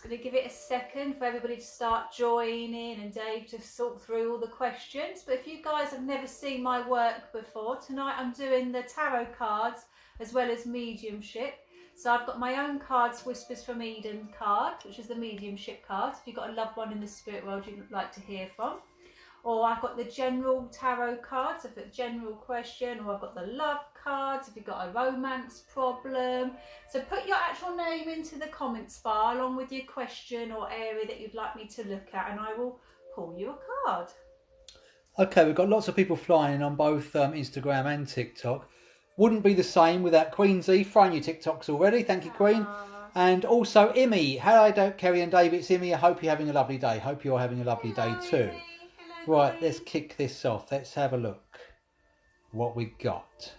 going to give it a second for everybody to start joining and Dave to sort through all the questions. But if you guys have never seen my work before, tonight I'm doing the tarot cards as well as mediumship. So I've got my own cards, Whispers from Eden card, which is the mediumship card. If you've got a loved one in the spirit world you'd like to hear from. Or I've got the general tarot cards, if it's a general question, or I've got the love cards, if you've got a romance problem. So put your actual name into the comments bar along with your question or area that you'd like me to look at, and I will pull you a card. Okay, we've got lots of people flying on both Instagram and TikTok. Wouldn't be the same without Queen Z throwing your TikToks already. Thank you, Queen. And also Immy. Hello, Kerry and Dave. It's Immy. I hope you're having a lovely day. Hope you're having a lovely day too. Immy. Right, let's kick this off. Let's have a look what we got.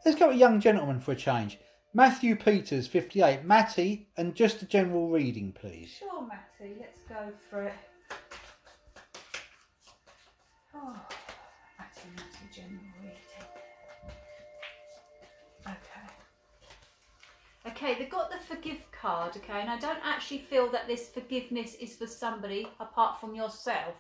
Let's go with a young gentleman for a change. Matthew Peters, 58. Matty, and just a general reading, please. Sure, Matty. Let's go for it. Oh, Matty, general reading. Okay, they've got the forgive card, okay, and I don't actually feel that this forgiveness is for somebody apart from yourself.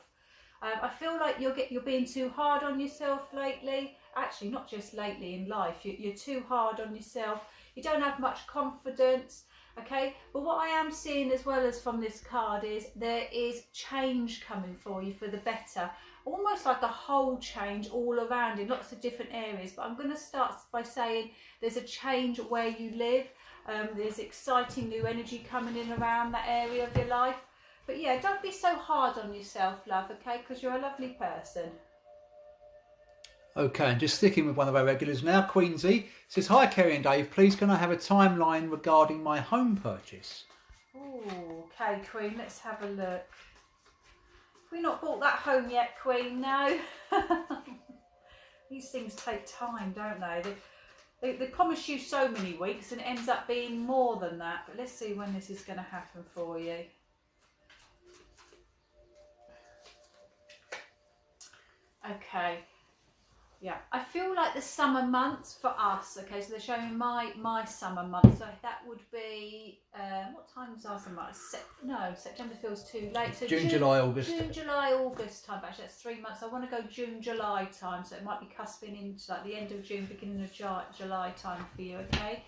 I feel like you're being too hard on yourself lately. Actually, not just lately in life. You're too hard on yourself. You don't have much confidence, okay? But what I am seeing as well as from this card is there is change coming for you for the better. Almost like a whole change all around in lots of different areas. But I'm going to start by saying there's a change where you live. There's exciting new energy coming in around that area of your life. But yeah, don't be so hard on yourself, love, okay? Because you're a lovely person. Okay, and just sticking with one of our regulars now, Queen Z says, hi, Kerry and Dave. Please can I have a timeline regarding my home purchase? Oh, okay, Queen, let's have a look. Have we not bought that home yet, Queen? No. These things take time, don't they? They promise you so many weeks and it ends up being more than that. But let's see when this is going to happen for you. Okay, yeah, I feel like the summer months for us, okay, so they're showing my summer months, so that would be, what time's our summer month? No, September feels too late, so June, July, August. June, July, August time, actually that's 3 months. I want to go June, July time, so it might be cusping into like the end of June, beginning of July time for you, okay?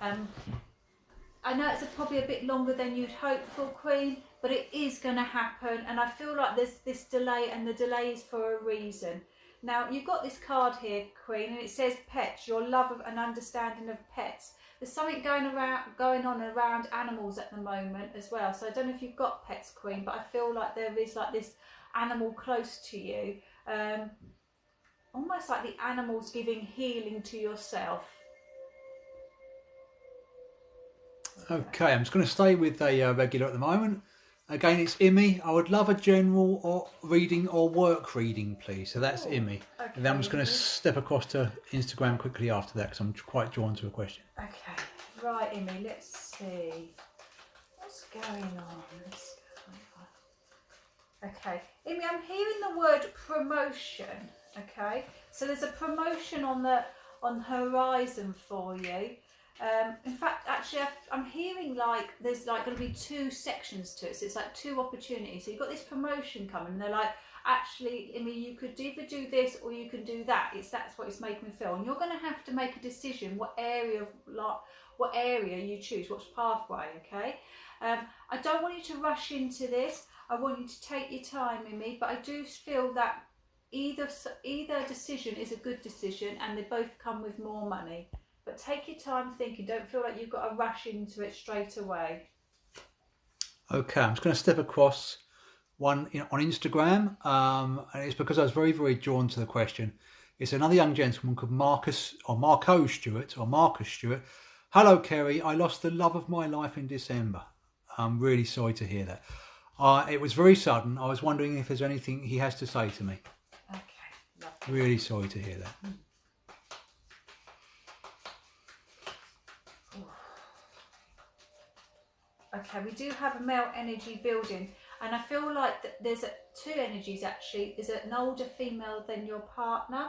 I know it's probably a bit longer than you'd hoped for, Queen, but it is going to happen, and I feel like there's this delay, and the delay is for a reason. Now, you've got this card here, Queen, and it says pets, your love of and understanding of pets. There's something going on around animals at the moment as well. So I don't know if you've got pets, Queen, but I feel like there is like this animal close to you. Almost like the animal's giving healing to yourself. Okay, I'm just going to stay with a regular at the moment. Again, it's Immy. I would love a general or reading or work reading, please. So that's Immy. Okay, and then I'm just going to step across to Instagram quickly after that because I'm quite drawn to a question. Okay, right, Immy, let's see. What's going on? Okay, Immy, I'm hearing the word promotion. Okay, so there's a promotion on the horizon for you. In fact, actually, I'm hearing like there's like going to be 2 sections to it. So it's like 2 opportunities. So you've got this promotion coming, and they're like, actually, I mean, you could either do this or you can do that. That's what it's making me feel. And you're going to have to make a decision what area you choose, which pathway. Okay. I don't want you to rush into this. I want you to take your time, Immy. But I do feel that either decision is a good decision, and they both come with more money. But take your time thinking. Don't feel like you've got to rush into it straight away. Okay, I'm just going to step across one on Instagram. And it's because I was very, very drawn to the question. It's another young gentleman called Marcus Stewart. Hello, Kerry. I lost the love of my life in December. I'm really sorry to hear that. It was very sudden. I was wondering if there's anything he has to say to me. Okay, lovely. Really sorry to hear that. Okay, we do have a male energy building, and I feel like there's 2 energies actually. There's an older female than your partner.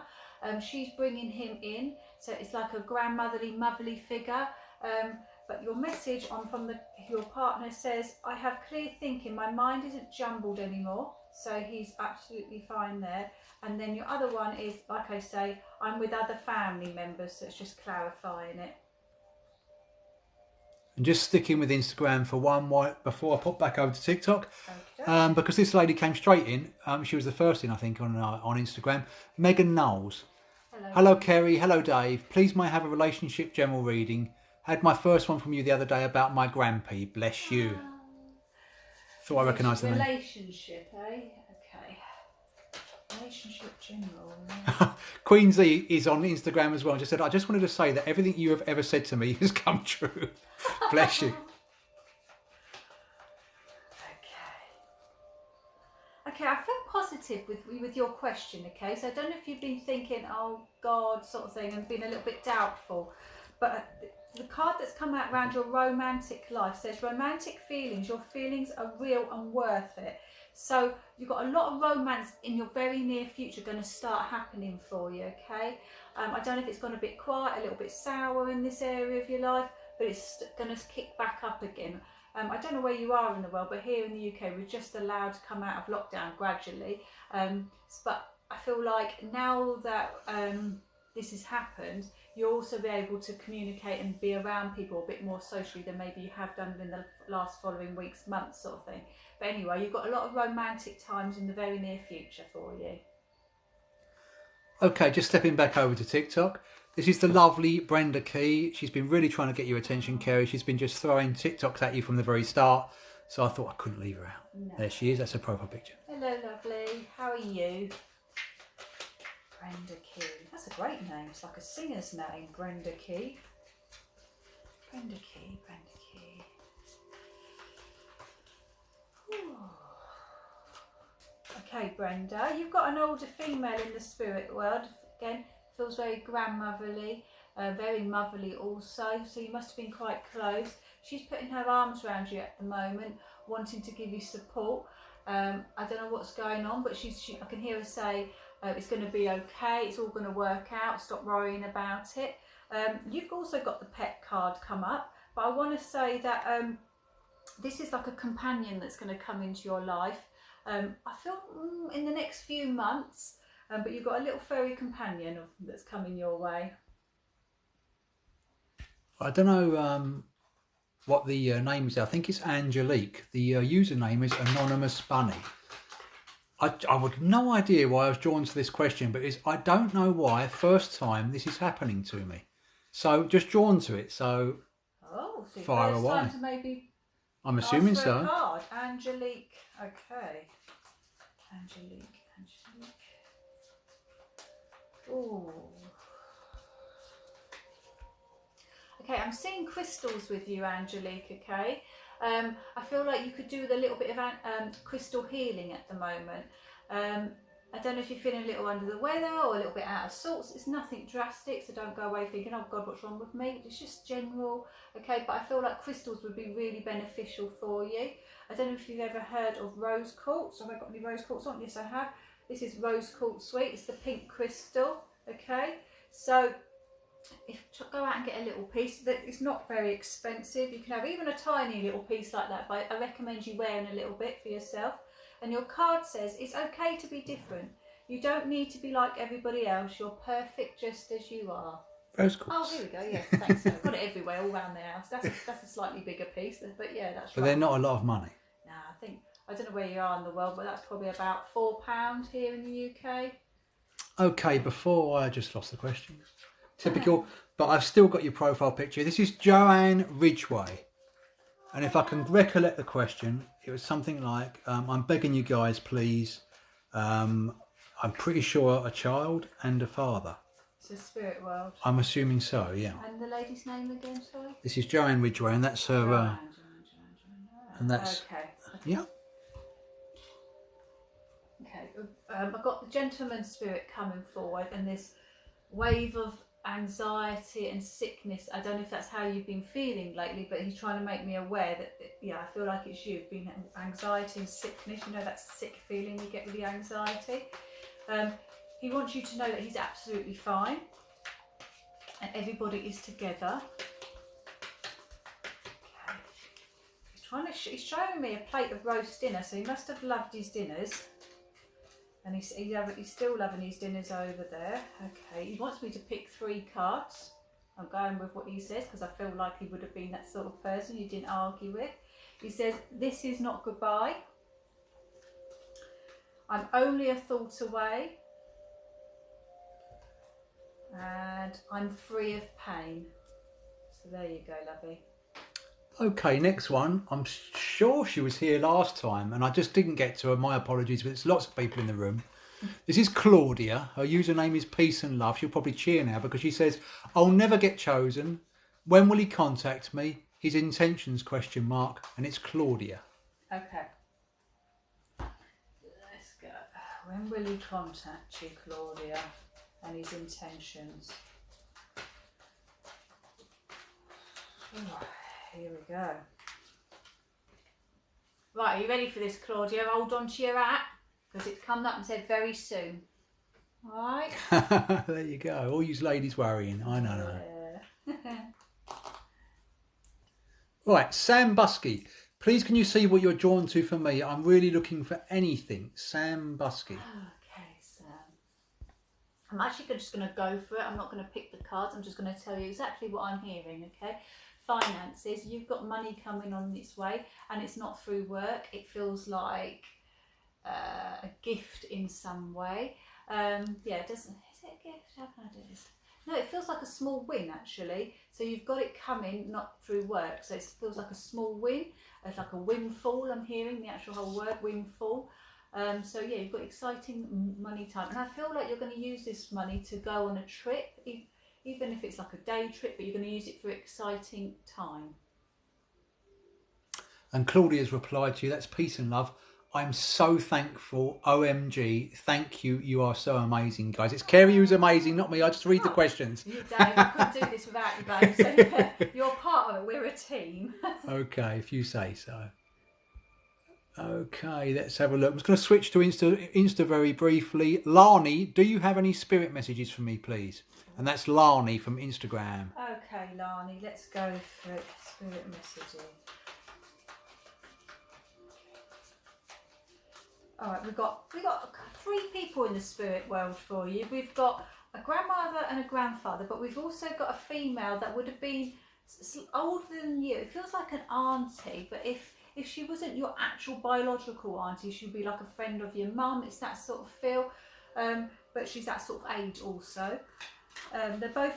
She's bringing him in, so it's like a grandmotherly, motherly figure. But your message from your partner says, I have clear thinking, my mind isn't jumbled anymore. So he's absolutely fine there. And then your other one is, like I say, I'm with other family members, so it's just clarifying it. And just sticking with Instagram for one before I pop back over to TikTok, Okay. because this lady came straight in. She was the first in, I think, on Instagram. Megan Knowles. Hello, Kerry. Hello, Dave. Please may I have a relationship general reading. Had my first one from you the other day about my grandpa. Bless you. Thought I recognised the name. Relationship, eh? Okay. Relationship general. Queen Z is on Instagram as well. Just said, I just wanted to say that everything you have ever said to me has come true. Bless you. Okay, I feel positive with your question, okay? So I don't know if you've been thinking, oh God, sort of thing, and been a little bit doubtful. But the card that's come out around your romantic life says romantic feelings, your feelings are real and worth it. So you've got a lot of romance in your very near future going to start happening for you, okay? I don't know if it's gone a bit quiet, a little bit sour in this area of your life, but it's going to kick back up again. I don't know where you are in the world, but here in the UK, we're just allowed to come out of lockdown gradually. But I feel like now that this has happened, you'll also be able to communicate and be around people a bit more socially than maybe you have done in the last following weeks, months sort of thing. But anyway, you've got a lot of romantic times in the very near future for you. Okay, just stepping back over to TikTok. This is the lovely Brenda Key. She's been really trying to get your attention, Kerry. She's been just throwing TikToks at you from the very start. So I thought I couldn't leave her out. No. There she is. That's her profile picture. Hello, lovely. How are you? Brenda Key. That's a great name. It's like a singer's name, Brenda Key. Brenda Key, Brenda Key. Ooh. Okay, Brenda, you've got an older female in the spirit world. Again, feels very grandmotherly, very motherly also. So you must have been quite close. She's putting her arms around you at the moment, wanting to give you support. I don't know what's going on, but I can hear her say, it's going to be okay, it's all going to work out, stop worrying about it. You've also got the pet card come up, but I want to say that this is like a companion that's going to come into your life. I feel in the next few months, but you've got a little furry companion that's coming your way. I don't know what the name is. I think it's Angelique. The username is Anonymous Bunny. I would no idea why I was drawn to this question, but I don't know why. First time this is happening to me, so just drawn to it. So fire away. Time to maybe. I'm assuming ask for so. A card. Angelique. Okay. Angelique. Ooh. Okay, I'm seeing crystals with you, Angelique, okay? I feel like you could do with a little bit of crystal healing at the moment. I don't know if you're feeling a little under the weather or a little bit out of sorts. It's nothing drastic, so don't go away thinking, oh God, what's wrong with me? It's just general, okay? But I feel like crystals would be really beneficial for you. I don't know if you've ever heard of rose quartz. Have I got any rose quartz on? Yes, I have. This is rose quartz sweet. It's the pink crystal, okay? So go out and get a little piece. It's not very expensive. You can have even a tiny little piece like that, but I recommend you wearing a little bit for yourself. And your card says it's okay to be different. You don't need to be like everybody else. You're perfect just as you are. Rose quartz. Oh, here we go. Yeah, thanks. I've got it everywhere, all around the house. That's a slightly bigger piece, but yeah, that's right. But they're not a lot of money. Nah, I don't know where you are in the world, but that's probably about £4 here in the UK. Okay, before I just lost the question. Typical, but I've still got your profile picture. This is Joanne Ridgway. And if I can recollect the question, it was something like, I'm begging you guys, please. I'm pretty sure a child and a father. It's a spirit world. I'm assuming so, yeah. And the lady's name again, sorry? This is Joanne Ridgway, and that's her... Joanne. And that's... Okay. Yeah. Okay, I've got the gentleman spirit coming forward and this wave of anxiety and sickness. I don't know if that's how you've been feeling lately, but he's trying to make me aware that, yeah, I feel like it's you. It's been anxiety and sickness, you know, that sick feeling you get with the anxiety. He wants you to know that he's absolutely fine and everybody is together. He's showing me a plate of roast dinner, so he must have loved his dinners. And he's still loving his dinners over there. Okay, he wants me to pick 3 cards. I'm going with what he says because I feel like he would have been that sort of person you didn't argue with. He says, this is not goodbye. I'm only a thought away. And I'm free of pain. So there you go, lovey. Okay, next one. I'm sure she was here last time and I just didn't get to her. My apologies, but there's lots of people in the room. This is Claudia. Her username is Peace and Love. She'll probably cheer now because she says, I'll never get chosen. When will he contact me? His intentions, ? And it's Claudia. Okay. Let's go. When will he contact you, Claudia? And his intentions. Oh, here we go. Right, are you ready for this, Claudia? Hold on to your hat, because it's come up and said very soon. Alright? There you go. All you ladies worrying. I know. Yeah. Right, Sam Busky. Please can you see what you're drawn to for me? I'm really looking for anything. Sam Busky. Okay, Sam. I'm actually just going to go for it. I'm not going to pick the cards. I'm just going to tell you exactly what I'm hearing, okay? Finances. You've got money coming on its way and it's not through work. It feels like a gift in some way. Yeah, it doesn't... Is it a gift? How can I do this? No, it feels like a small win actually. So you've got it coming, not through work. So it feels like a small win. It's like a windfall. I'm hearing the actual whole word, windfall. So yeah, you've got exciting money time. And I feel like you're going to use this money to go on a trip, even if it's like a day trip, but you're going to use it for exciting time. And Claudia's replied to you, that's Peace and Love. I'm so thankful. OMG. Thank you. You are so amazing, guys. It's Kerry who's amazing, not me. I just read the questions. You don't. I couldn't do this without you, babe. So you're part of it. We're a team. Okay, if you say so. Okay, let's have a look. I'm just going to switch to Insta very briefly. Lani, do you have any spirit messages for me, please? And that's Lani from Instagram. Okay, Lani, let's go for it. Spirit messaging. All right, we've got 3 people in the spirit world for you. We've got a grandmother and a grandfather, but we've also got a female that would have been older than you. It feels like an auntie, but if she wasn't your actual biological auntie, she'd be like a friend of your mum. It's that sort of feel, but she's that sort of age also. They're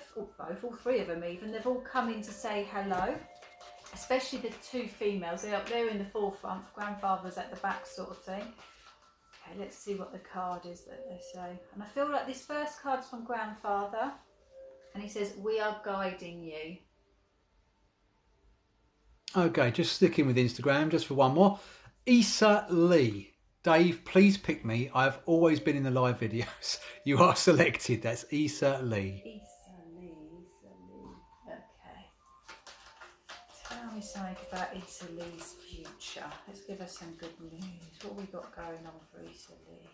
all 3 of them even. They've all come in to say hello, especially the 2 females. They're in the forefront. Grandfather's at the back, sort of thing. Okay, let's see what the card is that they say. And I feel like this first card's from Grandfather, and he says, "We are guiding you." Okay, just sticking with Instagram, just for one more. Issa Lee. Dave, please pick me. I've always been in the live videos. You are selected. That's Issa Lee. Issa Lee. Okay. Tell me something about Issa Lee's future. Let's give us some good news. What have we got going on for Issa Lee?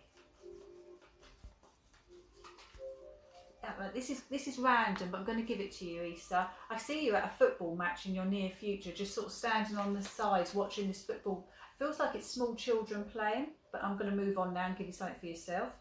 This is random, but I'm going to give it to you, Issa. I see you at a football match in your near future, just sort of standing on the sides watching this football. Feels like it's small children playing, but I'm going to move on now and give you something for yourself.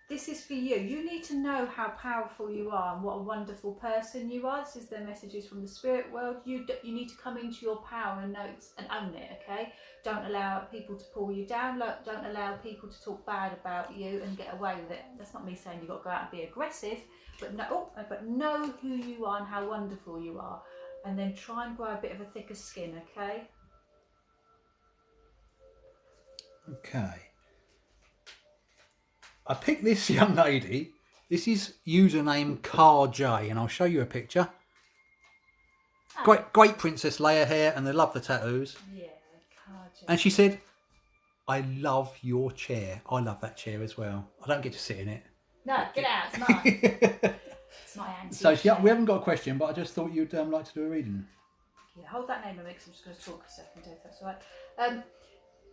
This is for you. You need to know how powerful you are and what a wonderful person you are. This is their messages from the spirit world. You need to come into your power and know and own it, okay? Don't allow people to pull you down. Don't allow people to talk bad about you and get away with it. That's not me saying you've got to go out and be aggressive, but know who you are and how wonderful you are. And then try and grow a bit of a thicker skin, okay? Okay. I picked this young lady. This is username Car J, and I'll show you a picture. Oh. Great Princess Leia hair, and they love the tattoos. Yeah, Car J. And she said, "I love your chair. I love that chair as well. I don't get to sit in it." No, get out. It's mine. It's my auntie. So we haven't got a question, but I just thought you'd like to do a reading. Yeah, hold that name a minute, 'cause I'm just going to talk a second, if that's all right.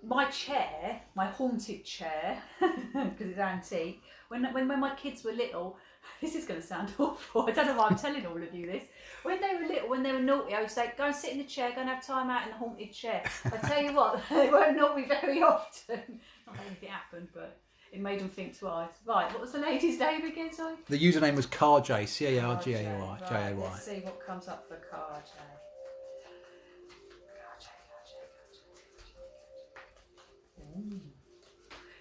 My chair, my haunted chair, because it's antique, when my kids were little, This is going to sound awful. I don't know why I'm telling all of you this. When they were little, when they were naughty, I would say, go and sit in the chair, go and have time out in the haunted chair. I tell you what, they weren't naughty very often. Not that anything happened, but it made them think twice. Right, what was the lady's name again, sorry? The username was CarJ, C-A-R-J-A-Y. Right, let's see what comes up for CarJ. Ooh.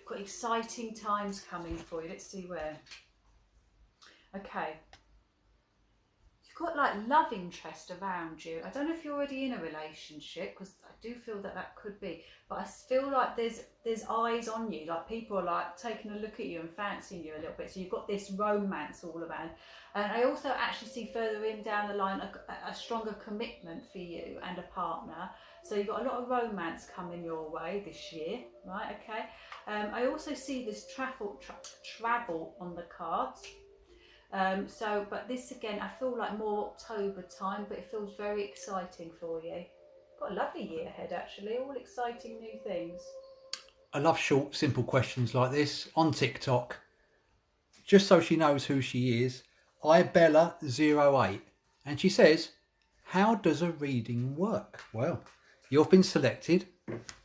Got exciting times coming for you. Let's see where. Okay. You've got like love interest around you. I don't know if you're already in a relationship, because I do feel that that could be, but I feel like there's eyes on you, like people are like taking a look at you and fancying you a little bit, so you've got this romance all around. And I also actually see further in down the line a stronger commitment for you and a partner, so you've got a lot of romance coming your way this year, right? Okay. I also see this travel on the cards. But this again, I feel like more October time, but it feels very exciting for you. Got a lovely year ahead actually, all exciting new things. I love short, simple questions like this on TikTok. Just so she knows who she is, iBella08. And she says, how does a reading work? Well, you've been selected.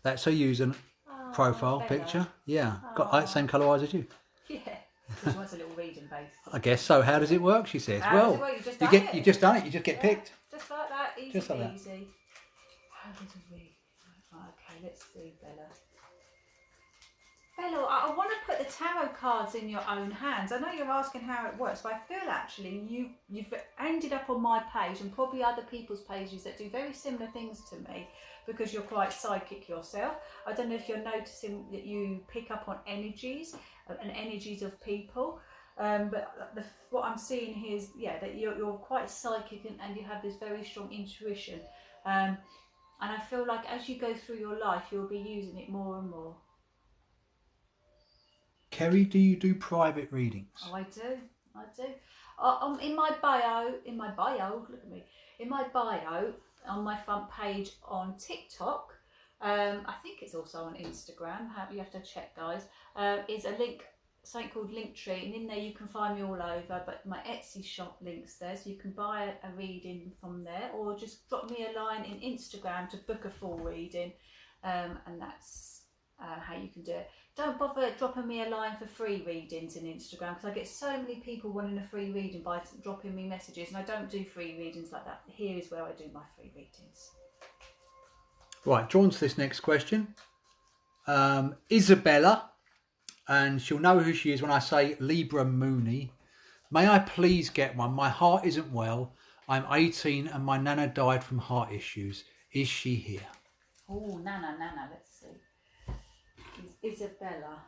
That's her user profile Bella. picture. Yeah, got the same colour eyes as you. Yeah. She wants a little reading base. I guess so. How does it work? She says. How does it work? You just done it. You just get picked. Just like that, easy Just like that. easy. How does it read? Okay, let's see, Bella. Bella, I want to put the tarot cards in your own hands. I know you're asking how it works, but I feel actually you've ended up on my page and probably other people's pages that do very similar things to me, because you're quite psychic yourself. I don't know if you're noticing that you pick up on energies and energies of people. But what I'm seeing here is, yeah, that you're quite psychic and you have this very strong intuition. And I feel like as you go through your life, you'll be using it more and more. Kerry, do you do private readings? Oh, I do. In my bio, look at me. In my bio, on my front page on TikTok, I think it's also on Instagram. You have to check, guys. Is a link, something called Linktree, and in there you can find me all over. But my Etsy shop links there, so you can buy a reading from there, or just drop me a line in Instagram to book a full reading, and that's how you can do it. Don't bother dropping me a line for free readings in Instagram, because I get so many people wanting a free reading by dropping me messages, and I don't do free readings like that. Here is where I do my free readings. Right, drawn to this next question. Isabella, and she'll know who she is when I say Libra Mooney. May I please get one? My heart isn't well. I'm 18 and my nana died from heart issues. Is she here? Oh, nana, let's see. Isabella.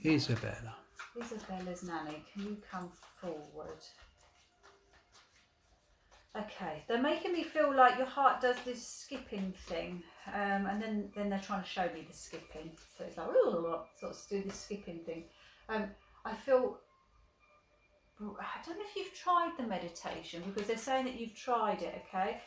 Isabella's nanny, can you come forward? Okay, they're making me feel like your heart does this skipping thing, and then they're trying to show me the skipping. So it's like, sort of do this skipping thing. I feel, I don't know if you've tried the meditation, because they're saying that you've tried it, okay?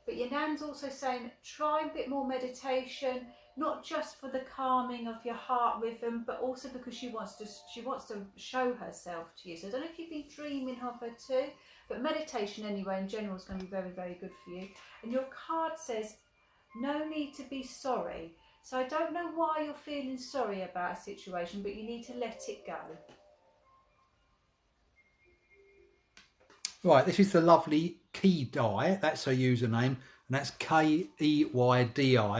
But your nan's also saying try a bit more meditation, not just for the calming of your heart rhythm, but also because she wants to show herself to you. So I don't know if you've been dreaming of her too, but meditation anyway in general is going to be very, very good for you. And your card says no need to be sorry. So I don't know why you're feeling sorry about a situation, but you need to let it go. Right, this is the lovely Keydi. That's her username, and that's Keydi.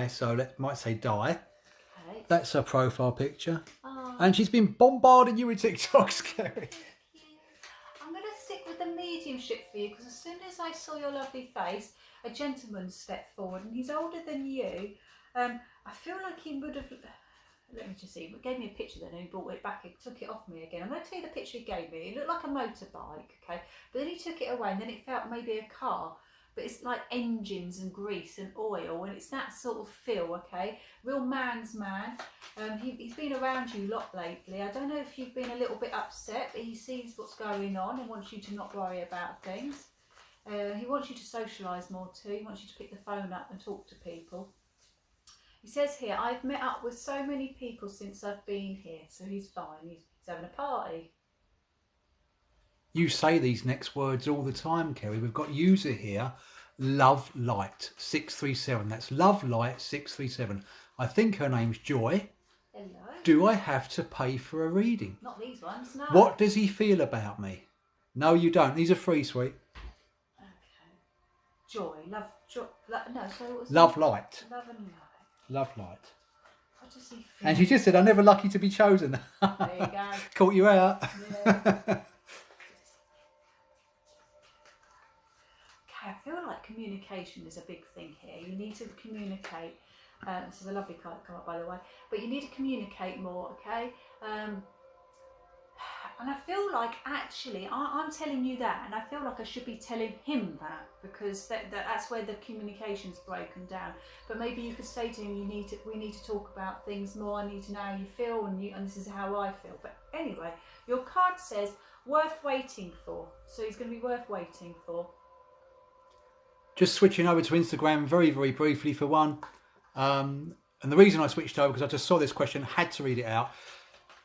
So might say Di. Okay. That's her profile picture. Oh. And she's been bombarding you with TikToks, Kerry. I'm going to stick with the mediumship for you, because as soon as I saw your lovely face, a gentleman stepped forward, and he's older than you. I feel like he would have. Let me just see. He gave me a picture then and he brought it back. He took it off me again. I'm going to tell you the picture he gave me. It looked like a motorbike, okay? But then he took it away and then it felt maybe a car. But it's like engines and grease and oil, and it's that sort of feel, okay? Real man's man. He's been around you a lot lately. I don't know if you've been a little bit upset, but he sees what's going on and wants you to not worry about things. He wants you to socialise more too. He wants you to pick the phone up and talk to people. He says here, I've met up with so many people since I've been here, so he's fine. He's having a party. You say these next words all the time, Kerry. We've got user here, Love Light 637. That's Love Light 637. I think her name's Joy. Hello. Do I have to pay for a reading? Not these ones, no. What does he feel about me? No, you don't. These are free, sweet. Okay. Joy, love, joy. No, sorry, what was Love that? Light. Love and light. Love Light. What does he feel? And she just said, I'm never lucky to be chosen. There you go. Caught you out. Yeah. Okay, I feel like communication is a big thing here. You need to communicate. This is a lovely card to come up, by the way. But you need to communicate more, okay? And I feel like actually, I'm telling you that, and I feel like I should be telling him that, because that's where the communication's broken down. But maybe you could say to him, we need to talk about things more. I need to know how you feel, and this is how I feel. But anyway, your card says worth waiting for. So he's going to be worth waiting for. Just switching over to Instagram very, very briefly for one. And the reason I switched over, because I just saw this question, had to read it out.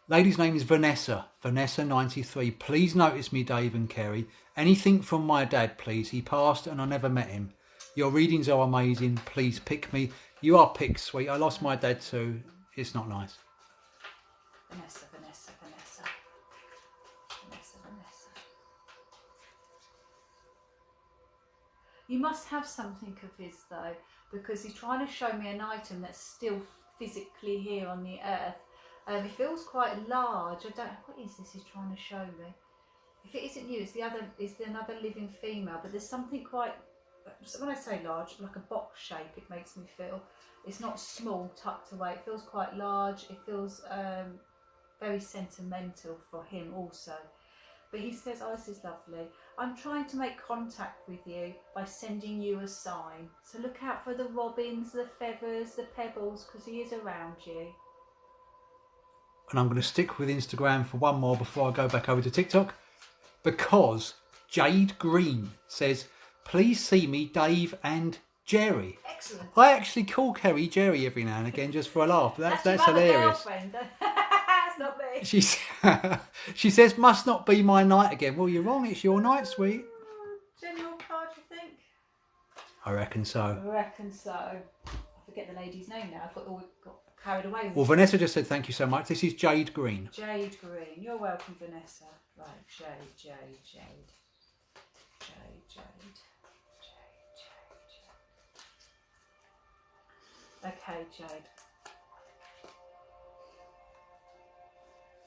Lady's name is Vanessa, Vanessa93. Please notice me, Dave and Kerry. Anything from my dad, please. He passed and I never met him. Your readings are amazing. Please pick me. You are picked, sweet. I lost my dad too. It's not nice. Vanessa, Vanessa, Vanessa. Vanessa, Vanessa. You must have something of his though, because he's trying to show me an item that's still physically here on the earth. It feels quite large. What is this he's trying to show me? If it isn't you, it's another living female. But there's something quite, when I say large, like a box shape, it makes me feel. It's not small, tucked away. It feels quite large. It feels very sentimental for him also. But he says, oh, this is lovely. I'm trying to make contact with you by sending you a sign. So look out for the robins, the feathers, the pebbles, because he is around you. And I'm going to stick with Instagram for one more before I go back over to TikTok, because Jade Green says, please see me, Dave and Jerry. Excellent. I actually call Kerry Jerry every now and again just for a laugh. That's hilarious. That's not me. She says, must not be my night again. Well, you're wrong. It's your night, sweet. General card, you think? I reckon so. I reckon so. I forget the lady's name now. I thought we got carried away with Well, Vanessa just said thank you so much. This is Jade Green. Jade Green. You're welcome, Vanessa. Right, Jade. Okay, Jade.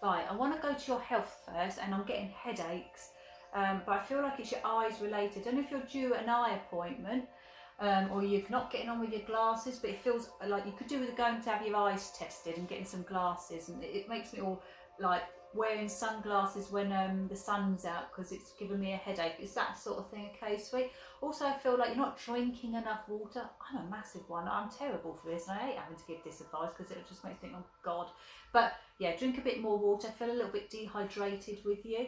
Right, I want to go to your health first, and I'm getting headaches, but I feel like it's your eyes related. I don't know if you're due an eye appointment, or you're not getting on with your glasses, but it feels like you could do with going to have your eyes tested and getting some glasses, and it makes me all like wearing sunglasses when the sun's out, because it's giving me a headache. Is that sort of thing okay, sweet? Also, I feel like you're not drinking enough water. I'm a massive one. I'm terrible for this, and I hate having to give this advice because it just makes me think, oh God. But yeah, drink a bit more water. I feel a little bit dehydrated with you.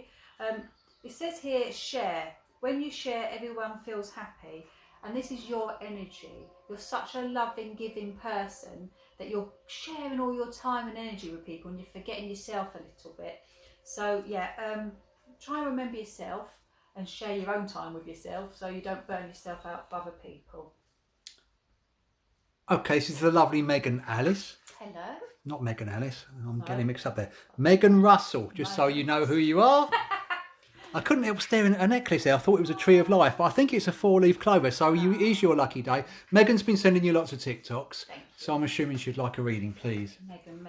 It says here, share. When you share, everyone feels happy. And this is your energy. You're such a loving, giving person that you're sharing all your time and energy with people, and you're forgetting yourself a little bit. So yeah, try and remember yourself and share your own time with yourself, so you don't burn yourself out for other people. Okay, this is the lovely Megan Alice. Hello. Not Megan Alice. I'm getting mixed up there. Megan Russell, just so you know who you are. I couldn't help staring at a necklace there. I thought it was a tree of life, but I think it's a 4-leaf clover, so it is your lucky day. Megan's been sending you lots of TikToks, so I'm assuming she'd like a reading, please. Megan.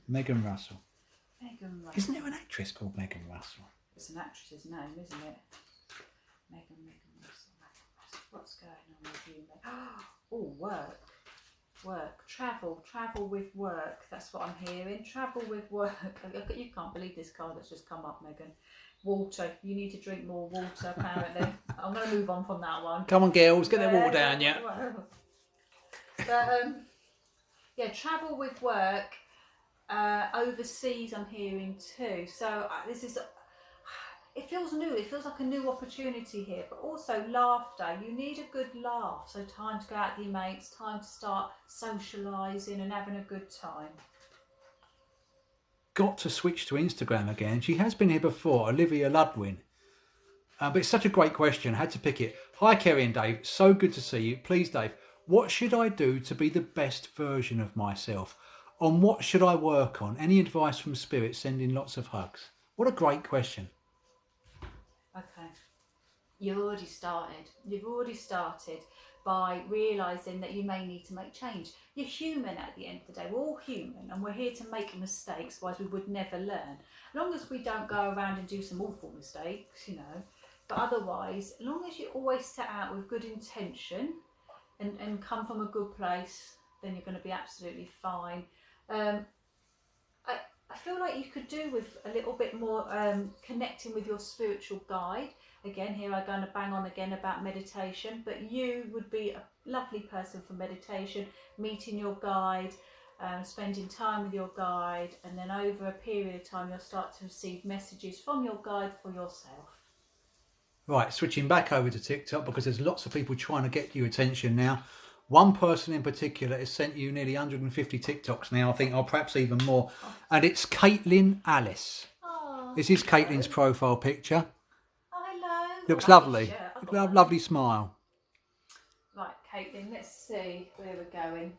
Megan Russell. Megan Russell. Isn't there an actress called Megan Russell? It's an actress's name, isn't it? Megan Russell. What's going on with you, Megan? Oh, work, travel with work. That's what I'm hearing. Travel with work. You can't believe this card that's just come up, Megan. Water. You need to drink more water, apparently. I'm going to move on from that one. Come on, girls, get that water down, yeah. But yeah, travel with work. Overseas, I'm hearing too. So this is. It feels new. It feels like a new opportunity here, but also laughter. You need a good laugh. So time to go out with your mates, time to start socialising and having a good time. Got to switch to Instagram again. She has been here before, Olivia Ludwin. But it's such a great question. I had to pick it. Hi, Kerry and Dave. So good to see you. Please, Dave, what should I do to be the best version of myself? On what should I work on? Any advice from Spirit? Sending lots of hugs. What a great question. Okay. You've already started. You've already started by realising that you may need to make change. You're human at the end of the day. We're all human and we're here to make mistakes, otherwise we would never learn. As long as we don't go around and do some awful mistakes, you know. But otherwise, as long as you always set out with good intention and come from a good place, then you're going to be absolutely fine. I feel like you could do with a little bit more connecting with your spiritual guide. Again, here I'm going to bang on again about meditation, but you would be a lovely person for meditation, meeting your guide, spending time with your guide, and then over a period of time you'll start to receive messages from your guide for yourself. Right, switching back over to TikTok, because there's lots of people trying to get your attention now. One person in particular has sent you nearly 150 TikToks now, I think, or perhaps even more. And it's Caitlin Alice. Oh, This is Caitlin's profile picture. oh, hello. Looks lovely. Lovely smile. Right, Caitlin, let's see where we're going.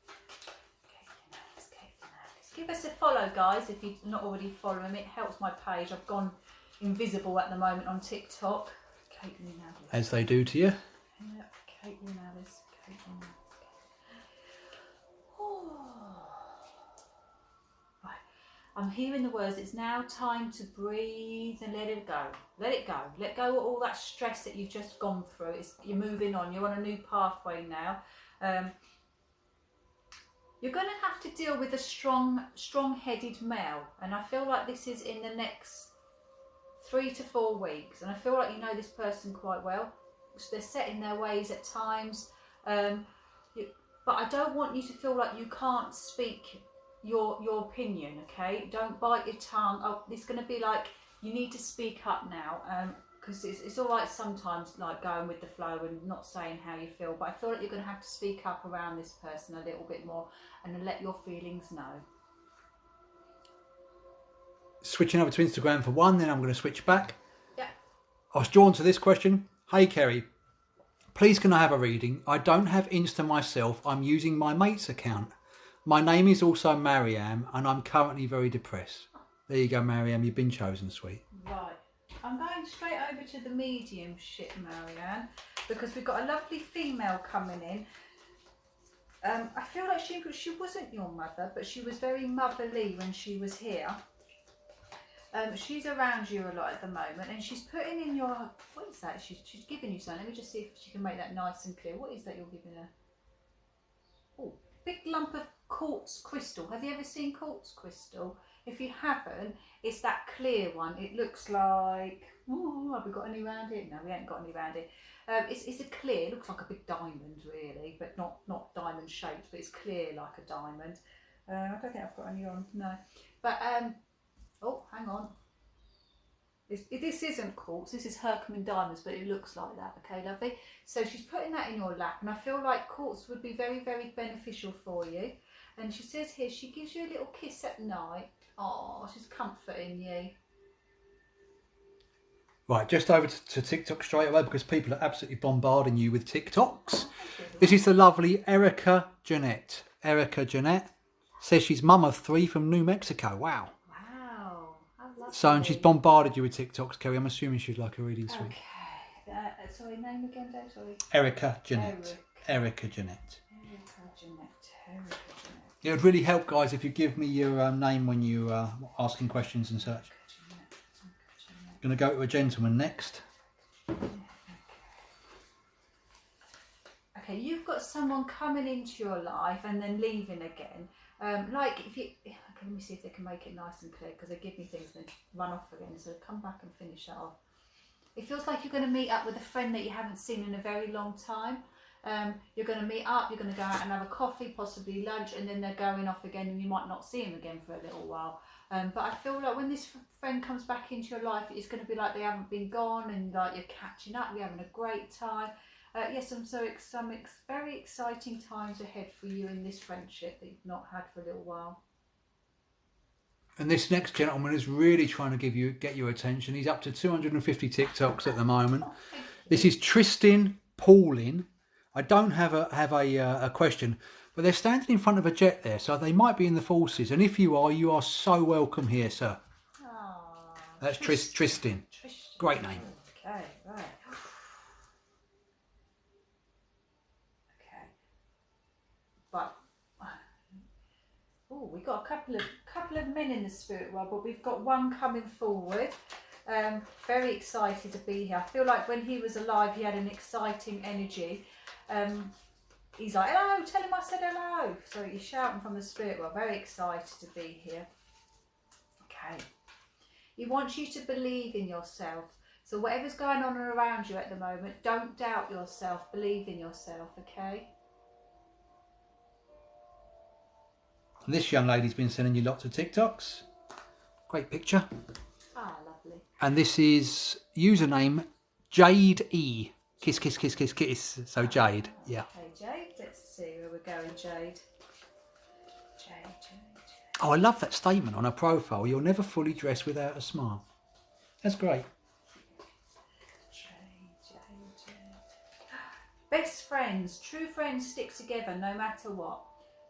Caitlin Alice. Give us a follow, guys, if you're not already following me. It helps my page. I've gone invisible at the moment on TikTok. Caitlin Alice. As they do to you. Yep, Caitlin Alice. Caitlin Alice. Oh. Right. I'm hearing the words. It's now time to breathe and let it go. Let it go. Let go of all that stress that you've just gone through. You're moving on. You're on a new pathway now. You're going to have to deal with a strong-headed male, and I feel like this is in the next 3 to 4 weeks, and I feel like you know this person quite well. They're set in their ways at times, but I don't want you to feel like you can't speak your opinion. Okay, don't bite your tongue. Oh, it's going to be like you need to speak up now, because it's all right sometimes, like going with the flow and not saying how you feel, but I feel like you're going to have to speak up around this person a little bit more and let your feelings know. Switching over to Instagram for one, then I'm going to switch back. Yeah. I was drawn to this question. Hey, Kerry, please can I have a reading? I don't have Insta myself. I'm using my mate's account. My name is also Mariam, and I'm currently very depressed. There you go, Mariam. You've been chosen, sweet. Right. I'm going straight over to the mediumship, Marianne, because we've got a lovely female coming in. I feel like she wasn't your mother, but she was very motherly when she was here. She's around you a lot at the moment, and she's putting in your... What is that? She's giving you something. Let me just see if she can make that nice and clear. What is that you're giving her? Oh, big lump of quartz crystal. Have you ever seen quartz crystal? If you haven't, it's that clear one. It looks like... Ooh, have we got any around here? No, we haven't got any around here. It's a clear, it looks like a big diamond really, but not diamond shaped, but it's clear like a diamond. I don't think I've got any on, no. But, oh, hang on. This isn't quartz, this is Herkimer diamonds, but it looks like that, okay, lovely? So she's putting that in your lap, and I feel like quartz would be very, very beneficial for you. And she says here, she gives you a little kiss at night. Oh, she's comforting you. Right, just over to TikTok straight away, because people are absolutely bombarding you with TikToks. This is the lovely Erica Jeanette. Erica Jeanette says she's mum of 3 from New Mexico. Wow. Wow. How lovely. So, and she's bombarded you with TikToks, Kerry. I'm assuming she'd like a reading, sweet. Okay. Sorry, name again, Dave? Sorry. Erica Jeanette. Erica Jeanette. Erica Jeanette. It would really help, guys, if you give me your name when you are asking questions and such. Going to go to a gentleman next. Okay, you've got someone coming into your life and then leaving again. Like if you, okay, let me see if they can make it nice and clear, because they give me things and then run off again. So come back and finish that off. It feels like you're going to meet up with a friend that you haven't seen in a very long time. You're going to meet up, you're going to go out and have a coffee, possibly lunch, and then they're going off again, and you might not see them again for a little while. But I feel like when this friend comes back into your life, it's going to be like they haven't been gone, and like you're catching up, you're having a great time. Yes, some very exciting times ahead for you in this friendship that you've not had for a little while. And this next gentleman is really trying to get your attention. He's up to 250 TikToks at the moment. This is Tristan Paulin. I don't have a question, but they're standing in front of a jet there, so they might be in the forces. And if you are so welcome here, sir. Oh, that's Tristan. Great name. Okay, right. Okay. But oh, we've got a couple of men in the spirit world, but we've got one coming forward. Very excited to be here. I feel like when he was alive, he had an exciting energy. He's like, hello, tell him I said hello. So he's shouting from the spirit world. Very excited to be here. Okay. He wants you to believe in yourself. So whatever's going on around you at the moment, don't doubt yourself. Believe in yourself, okay? This young lady's been sending you lots of TikToks. Great picture. Ah, lovely. And this is username Jade E. Kiss, kiss, kiss, kiss, kiss. So Jade, yeah. Okay, Jade. Let's see where we're going, Jade. Jade. Oh, I love that statement on her profile. You'll never fully dress without a smile. That's great. Jade. Best friends. True friends stick together no matter what.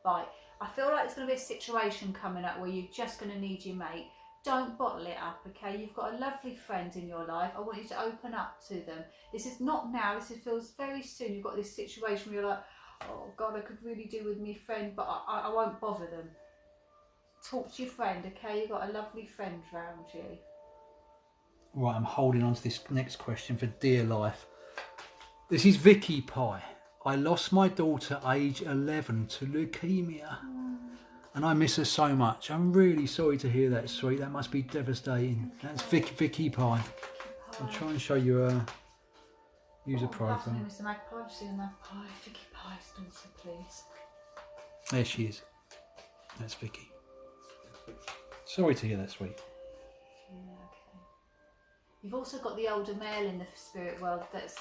Right. I feel like there's going to be a situation coming up where you're just going to need your mate. Don't bottle it up, okay? You've got a lovely friend in your life. I want you to open up to them. This is not now. This feels very soon. You've got this situation where you're like, oh, God, I could really do with my friend, but I won't bother them. Talk to your friend, okay? You've got a lovely friend around you. Right, I'm holding on to this next question for dear life. This is Vicky Pie. I lost my daughter age 11 to leukemia. And I miss her so much. I'm really sorry to hear that, sweet. That must be devastating. That's Vicky Pie. I'll try and show you a user profile. Mr. Magpie, see the Magpie. Vicky Pie's daughter, please. There she is. That's Vicky. Sorry to hear that, sweet. Yeah, okay. You've also got the older male in the spirit world that's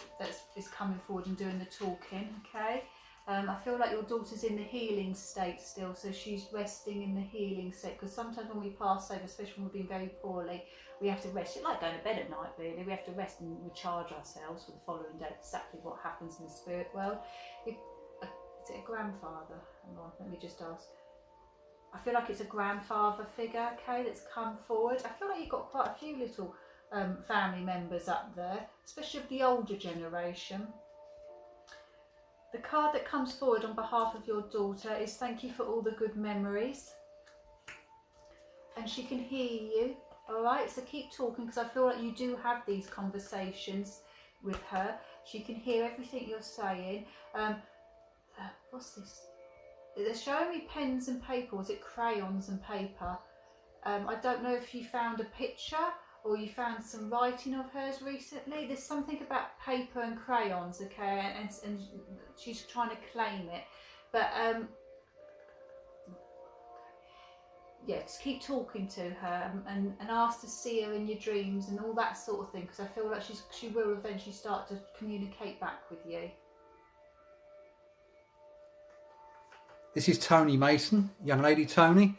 coming forward and doing the talking, okay? I feel like your daughter's in the healing state still, so she's resting in the healing state, because sometimes when we pass over, especially when we've been very poorly, we have to rest. It's like going to bed at night, really. We have to rest and recharge ourselves for the following day. Exactly what happens in the spirit world. Is it a grandfather? Hang on, let me just ask. I feel like it's a grandfather figure, okay, that's come forward. I feel like you've got quite a few little family members up there, especially of the older generation. The card that comes forward on behalf of your daughter is thank you for all the good memories. And she can hear you, alright? So keep talking, because I feel like you do have these conversations with her. She can hear everything you're saying. What's this? They're showing me pens and paper. Was it crayons and paper? I don't know if you found a picture or you found some writing of hers recently. There's something about paper and crayons, okay, and she's trying to claim it. But yeah, just keep talking to her and ask to see her in your dreams and all that sort of thing, because I feel like she will eventually start to communicate back with you. This is Tony Mason, young lady Tony.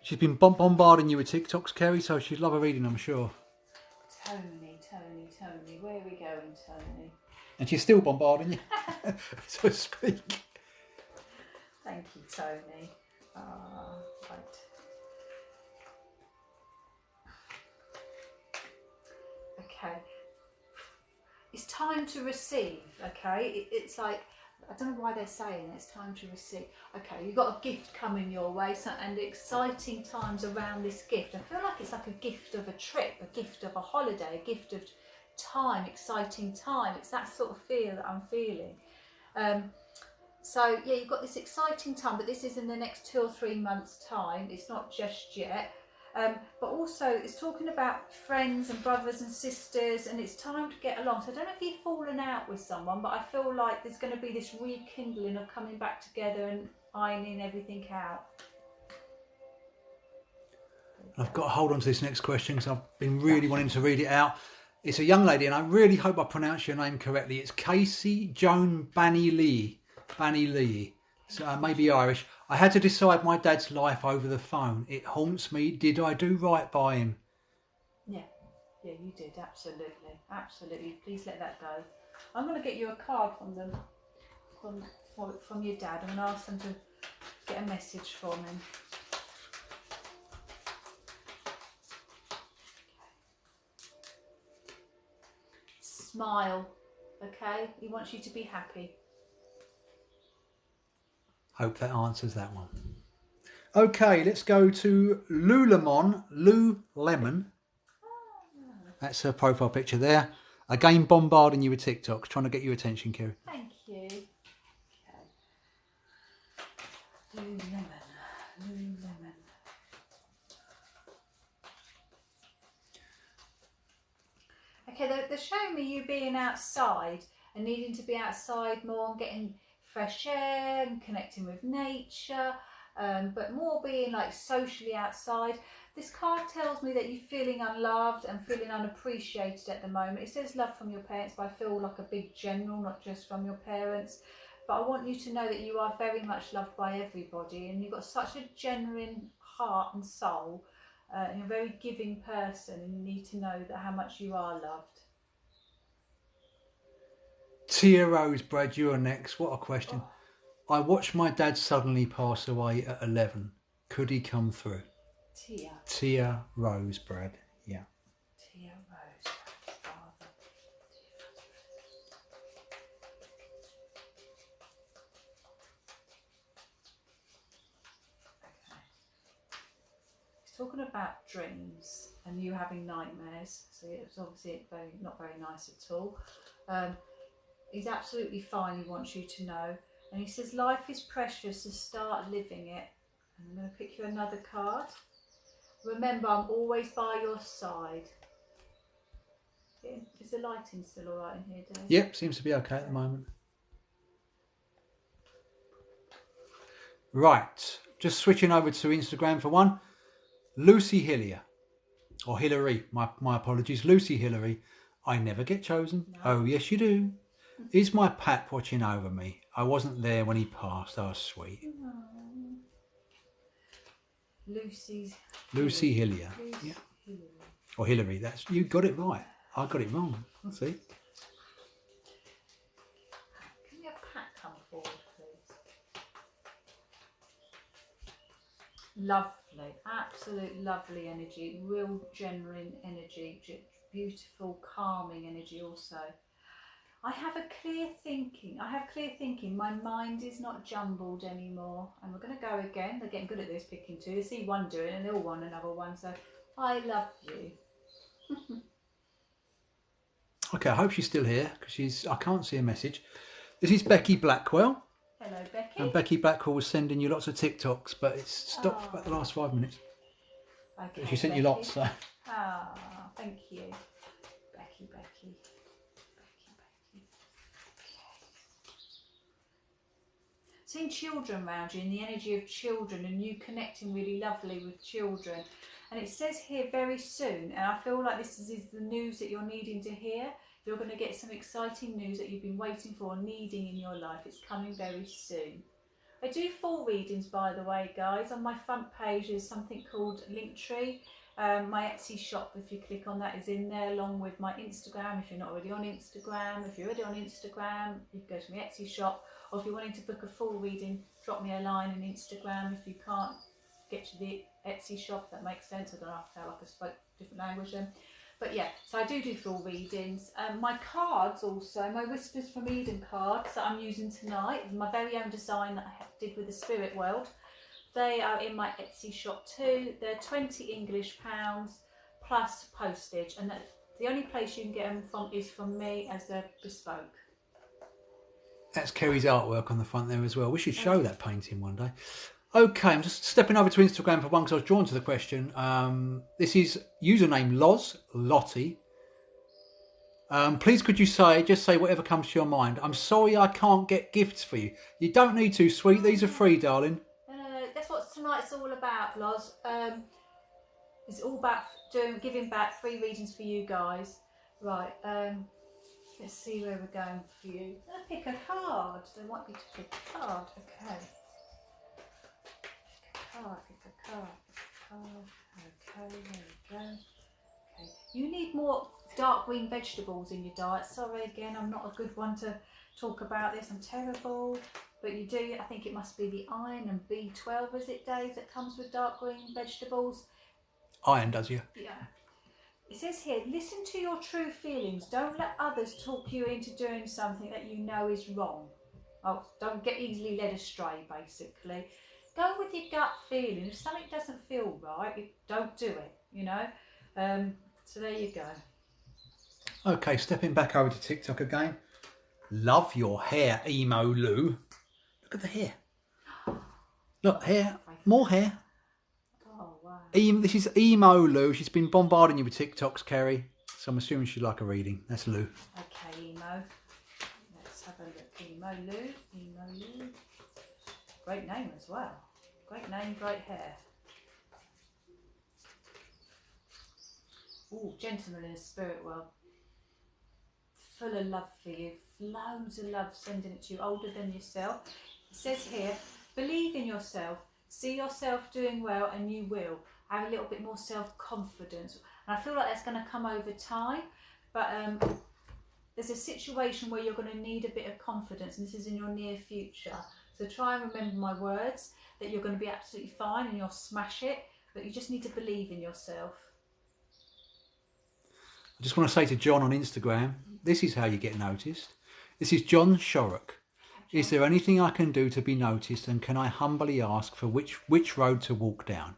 She's been bombarding you with TikToks, Kerry, so she'd love a reading, I'm sure. Tony, where are we going, Tony? And she's still bombarding you, so to speak. Thank you, Tony. Right. Okay. It's time to receive, okay? It's like, I don't know why they're saying it's time to receive. Okay, you've got a gift coming your way, and exciting times around this gift. I feel like it's like a gift of a trip, a gift of a holiday, a gift of time, exciting time. It's that sort of feel that I'm feeling. So yeah, you've got this exciting time, but this is in the next 2 or 3 months' time. It's not just yet. But also it's talking about friends and brothers and sisters, and it's time to get along. So I don't know if you've fallen out with someone, but I feel like there's going to be this rekindling of coming back together and ironing everything out. I've got to hold on to this next question because I've been really wanting to read it out. It's a young lady, and I really hope I pronounce your name correctly. It's Casey Joan Banny Lee. So maybe Irish. I had to decide my dad's life over the phone. It haunts me. Did I do right by him? Yeah, you did, absolutely, absolutely. Please let that go. I'm going to get you a card from them, from your dad. I'm going to ask them to get a message from him. Smile, okay? He wants you to be happy. Hope that answers that one. Okay, let's go to Lululemon. That's her profile picture there. Again, bombarding you with TikToks, trying to get your attention, Kerry. Thank you. Okay. Lululemon. Okay, they're showing me you being outside and needing to be outside more and getting fresh air and connecting with nature, but more being like socially outside. This card tells me that you're feeling unloved and feeling unappreciated at the moment. It says love from your parents, but I feel like a big general, not just from your parents. But I want you to know that you are very much loved by everybody, and you've got such a genuine heart and soul. You're a very giving person, and you need to know that how much you are loved. Tia Rosebrad, you're next. What a question. I watched my dad suddenly pass away at 11. Could he come through? Tia Rosebrad, yeah. Tia Rosebrad, father. Okay. He's talking about dreams and you having nightmares. So it's obviously not very nice at all. He's absolutely fine. He wants you to know. And he says life is precious, so start living it. And I'm going to pick you another card. Remember, I'm always by your side. Is the lighting still all right in here, Dave? Yep, seems to be okay at the moment. Right, just switching over to Instagram for one. Lucy Hillier, or Hillary, my apologies. Lucy Hillary, I never get chosen. No. Oh, yes you do. Is my pap watching over me? I wasn't there when he passed. Oh, sweet. Aww. Lucy Hillier. Yeah. Hillary. Or Hillary, that's, you got it right. I got it wrong. See? Can you have Pat come forward, please? Lovely, absolute lovely energy, real genuine energy, beautiful, calming energy also. I have clear thinking. My mind is not jumbled anymore. And we're going to go again. They're getting good at this, picking two. They see one do it and they all want another one. So I love you. Okay, I hope she's still here because I can't see a message. This is Becky Blackwell. Hello, Becky. And Becky Blackwell was sending you lots of TikToks, but it's stopped for about the last 5 minutes. Okay, she sent Becky. you lots. So. Thank you. Becky. Seeing children around you and the energy of children and you connecting really lovely with children. And it says here very soon, and I feel like this is the news that you're needing to hear. You're going to get some exciting news that you've been waiting for or needing in your life. It's coming very soon. I do full readings, by the way, guys. On my front page is something called Linktree. My Etsy shop, if you click on that, is in there, along with my Instagram. If you're not already on Instagram, you can go to my Etsy shop. Or if you're wanting to book a full reading, drop me a line on Instagram. If you can't get to the Etsy shop, that makes sense. I don't know how I spoke different language then. But yeah, so I do full readings. My cards also, my Whispers from Eden cards that I'm using tonight, my very own design that I did with the Spirit World. They are in my Etsy shop too. They're £20 English plus postage. And the only place you can get them from is from me as they're bespoke. That's Kerry's artwork on the front there as well. We should show that painting one day. Okay, I'm just stepping over to Instagram for one because I was drawn to the question. This is username Lottie. Please could you just say whatever comes to your mind. I'm sorry I can't get gifts for you. You don't need to, sweet. These are free, darling. No. That's what tonight's all about, Loz. It's all about giving back, free readings for you guys. Right, let's see where we're going for you. Pick a card. They want you to pick a card. Okay. card, pick a card, pick a card. Okay, there we go. Okay. You need more dark green vegetables in your diet. Sorry again, I'm not a good one to talk about this. I'm terrible. But you do, I think it must be the iron and B12, is it, Dave, that comes with dark green vegetables? Iron does, yeah. Yeah. It says here, listen to your true feelings. Don't let others talk you into doing something that you know is wrong. Oh, don't get easily led astray, basically. Go with your gut feeling. If something doesn't feel right, don't do it, you know. So there you go. Okay, stepping back over to TikTok again. Love your hair, Emo Lou. Look at the hair. Look, hair. More hair. Oh, wow. This is Emo Lou. She's been bombarding you with TikToks, Kerry. So I'm assuming she'd like a reading. That's Lou. Okay, Emo. Let's have a look. Emo Lou. Emo Lou. Great name as well. Great name, great hair. Oh, gentleman in the spirit world. Full of love for you. Loads of love sending it to you. Older than yourself. It says here, believe in yourself. See yourself doing well and you will. Have a little bit more self-confidence. And I feel like that's going to come over time. But there's a situation where you're going to need a bit of confidence. And this is in your near future. So try and remember my words. That you're going to be absolutely fine and you'll smash it. But you just need to believe in yourself. I just want to say to John on Instagram, this is how you get noticed. This is John Shorrock. Is there anything I can do to be noticed, and can I humbly ask for which road to walk down?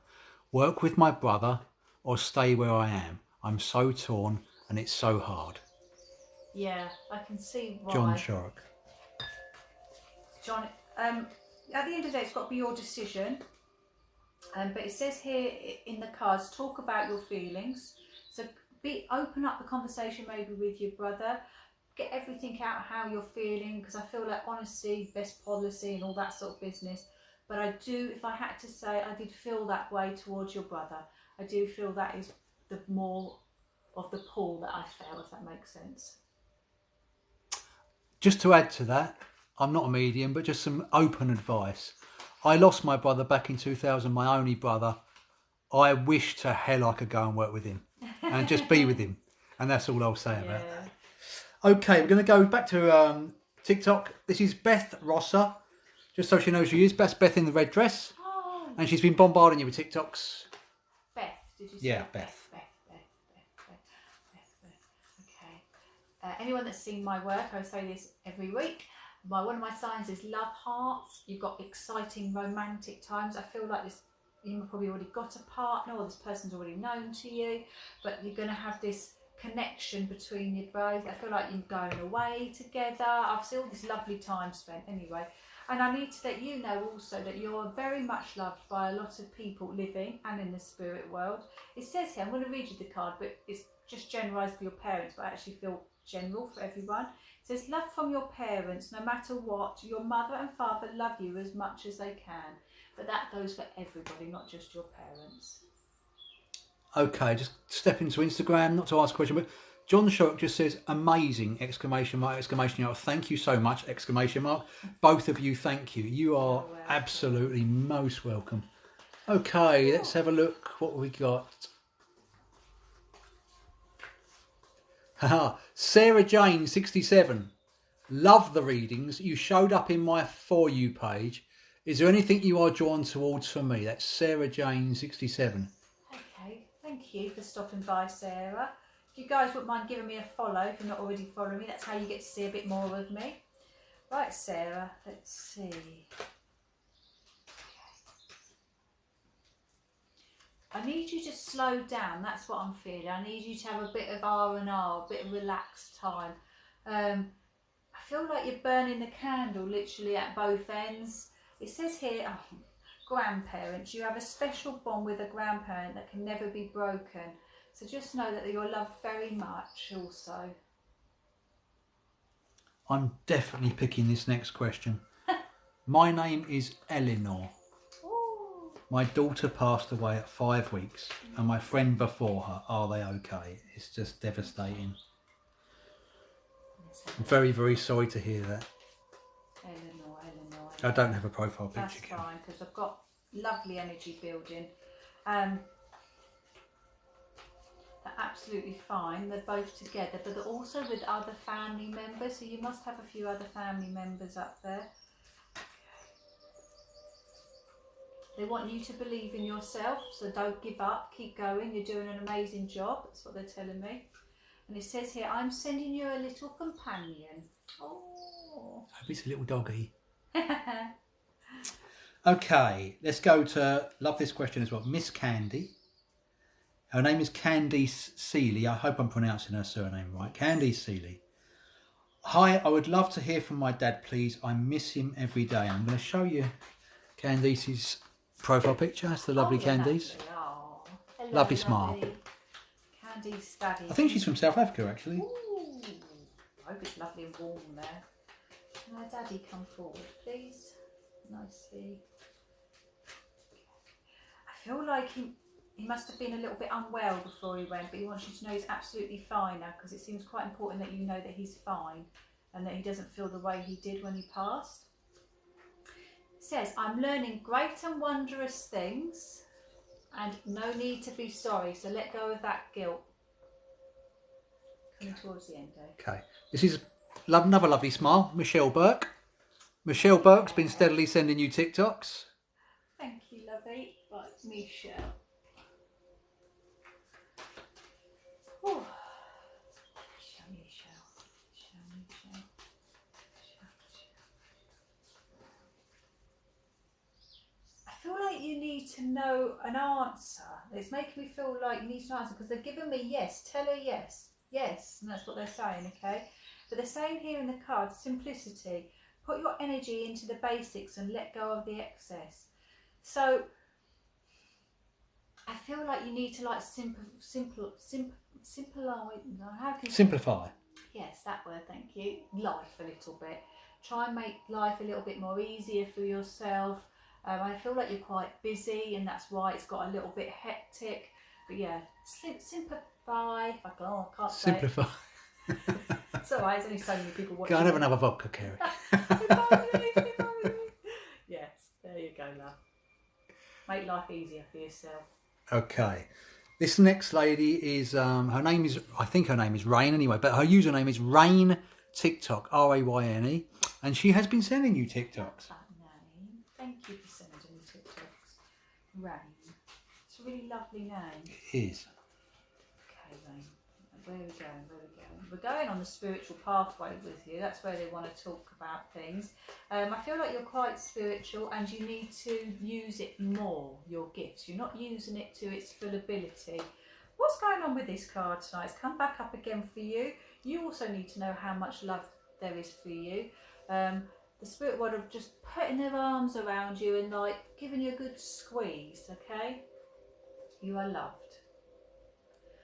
Work with my brother or stay where I am? I'm so torn and it's so hard. Yeah, I can see why. John Shorrock. John, at the end of the day, it's got to be your decision. But it says here in the cards, talk about your feelings. So open up the conversation maybe with your brother. Get everything out how you're feeling, because I feel like honesty, best policy and all that sort of business. But I do, if I had to say, I did feel that way towards your brother. I do feel that is the more of the pull that I felt, if that makes sense. Just to add to that, I'm not a medium, but just some open advice. I lost my brother back in 2000, my only brother. I wish to hell I could go and work with him and just be with him. And that's all I'll say about that. Okay, we're going to go back to TikTok. This is Beth Rosser. Just so she knows who she is. That's Beth in the red dress. Oh. And she's been bombarding you with TikToks. Beth, did you say? Yeah, Beth. Okay. Anyone that's seen my work, I say this every week. One of my signs is love hearts. You've got exciting romantic times. I feel like this, you've probably already got a partner or this person's already known to you, but you're going to have this connection between you both. I feel like you're going away together. I've seen all this lovely time spent anyway. And I need to let you know also that you're very much loved by a lot of people living and in the spirit world. It says here, I'm going to read you the card, but it's just generalised for your parents, but I actually feel general for everyone. It says, love from your parents, no matter what. Your mother and father love you as much as they can. But that goes for everybody, not just your parents. Okay, just step into Instagram, not to ask a question, but John Shorrock just says, amazing, exclamation mark, exclamation mark, thank you so much, exclamation mark. Both of you, thank you. You are absolutely most welcome. Okay, let's have a look what we got. Sarah Jane, 67. Love the readings. You showed up in my For You page. Is there anything you are drawn towards for me? That's Sarah Jane, 67. Okay, thank you for stopping by, Sarah. If you guys wouldn't mind giving me a follow, if you're not already following me, that's how you get to see a bit more of me. Right, Sarah, let's see. I need you to slow down, that's what I'm feeling. I need you to have a bit of R&R, a bit of relaxed time. I feel like you're burning the candle literally at both ends. It says here, grandparents, you have a special bond with a grandparent that can never be broken. So just know that you're loved very much also. I'm definitely picking this next question. My name is Eleanor. Ooh. My daughter passed away at 5 weeks and my friend before her. Are they okay? It's just devastating. I'm very, very sorry to hear that. Eleanor. I don't have a profile picture. That's fine, because I've got lovely energy building. They're absolutely fine. They're both together, but they're also with other family members. So you must have a few other family members up there. They want you to believe in yourself, so don't give up. Keep going. You're doing an amazing job. That's what they're telling me. And it says here, I'm sending you a little companion. Oh. I hope it's a little doggy. Okay, let's go to, love this question as well, Miss Candy. Her name is Candice Seeley. I hope I'm pronouncing her surname right. Candice Seeley. Hi, I would love to hear from my dad, please. I miss him every day. I'm going to show you Candice's profile picture. That's the lovely Candice. Lovely. Oh, hello, lovely smile. Candice daddy. I think she's from South Africa, actually. Ooh, I hope it's lovely and warm there. Can our daddy come forward, please? Nicely. I feel like he must have been a little bit unwell before he went, but he wants you to know he's absolutely fine now, because it seems quite important that you know that he's fine and that he doesn't feel the way he did when he passed. It says, I'm learning great and wondrous things and no need to be sorry, so let go of that guilt. Coming towards the end, Dave. Okay, this is another lovely smile, Michelle Burke. Michelle Burke's been steadily sending you TikToks. Thank you, lovey. Right, Michelle. Whew. Michelle. I feel like you need to know an answer. It's making me feel like you need an answer because they're giving me yes. Tell her yes. Yes, and that's what they're saying, okay? But they're saying here in the card, simplicity. Put your energy into the basics and let go of the excess. So I feel like you need to like simplify. Yes, that word, thank you. Life a little bit. Try and make life a little bit more easier for yourself. I feel like you're quite busy and that's why it's got a little bit hectic. But yeah, simplify. I can't say Simplify. it. It's alright, there's only so many people watching. Go and have another vodka, Kerry. Yes, there you go, love. Make life easier for yourself. Okay. This next lady is, her name is, I think her name is Rain anyway, but her username is Rain TikTok, R-A-Y-N-E, and she has been sending you TikToks. That name. Thank you for sending me TikToks. Rain. It's a really lovely name. It is. Okay, Rain. Where are we going? We're going on the spiritual pathway with you. That's where they want to talk about things. I feel like you're quite spiritual and you need to use it more, your gifts. You're not using it to its full ability. What's going on with this card tonight? It's come back up again for you. You also need to know how much love there is for you. The spirit world are just putting their arms around you and like giving you a good squeeze, okay? You are loved.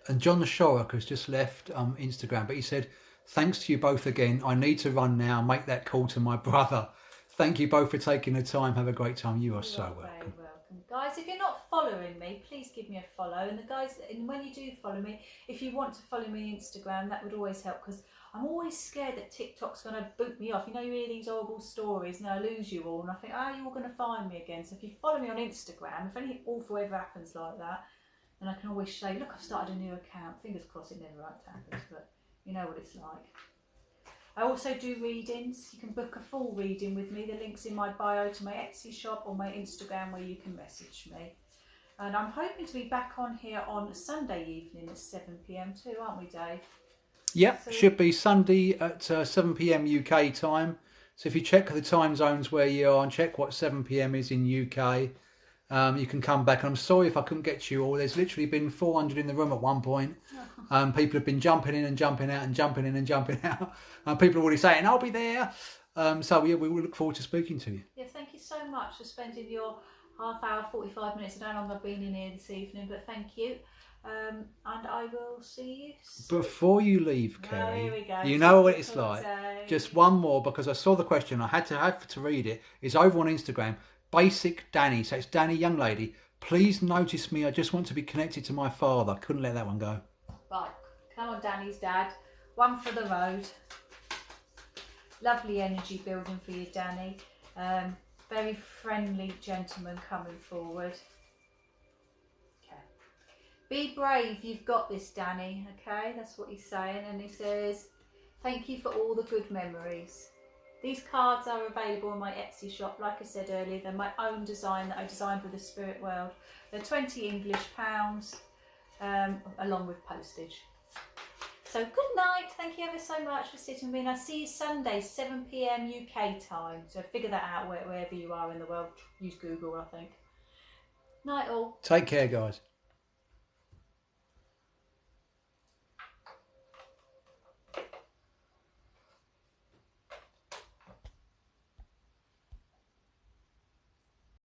And John Shorrock has just left Instagram, but he said, thanks to you both again. I need to run now, make that call to my brother. Thank you both for taking the time. Have a great time. You are so welcome. Very welcome. Guys, if you're not following me, please give me a follow. And the guys, and when you do follow me, if you want to follow me on Instagram, that would always help because I'm always scared that TikTok's going to boot me off. You know, you hear these horrible stories and I lose you all and I think, oh, you're all going to find me again. So if you follow me on Instagram, if anything awful ever happens like that, and I can always say, look, I've started a new account. Fingers crossed it never happens, but you know what it's like. I also do readings. You can book a full reading with me. The link's in my bio to my Etsy shop or my Instagram where you can message me. And I'm hoping to be back on here on Sunday evening at 7 p.m. too, aren't we, Dave? Yep, So, should be Sunday at 7 p.m. UK time. So if you check the time zones where you are and check what 7 p.m. is in UK, you can come back. And I'm sorry if I couldn't get you all. There's literally been 400 in the room at one point. People have been jumping in and jumping out and jumping in and jumping out. People are already saying, I'll be there. So yeah, we will look forward to speaking to you. Yeah, thank you so much for spending your half hour, 45 minutes. I don't know how long I've been in here this evening, but thank you. And I will see you. Before you leave, Kerry, here we go. you know what it's like. Just one more, because I saw the question. I had to read it. It's over on Instagram. Basic Danny. So it's Danny, young lady. Please notice me. I just want to be connected to my father. Couldn't let that one go. Right. Come on, Danny's dad. One for the road. Lovely energy building for you, Danny. Very friendly gentleman coming forward. Okay. Be brave, you've got this, Danny. Okay, that's what he's saying. And he says, thank you for all the good memories. These cards are available on my Etsy shop. Like I said earlier, they're my own design that I designed for the spirit world. They're 20 English pounds, along with postage. So good night. Thank you ever so much for sitting with me. And I'll see you Sunday, 7 PM UK time. So figure that out wherever you are in the world. Use Google, I think. Night all. Take care, guys.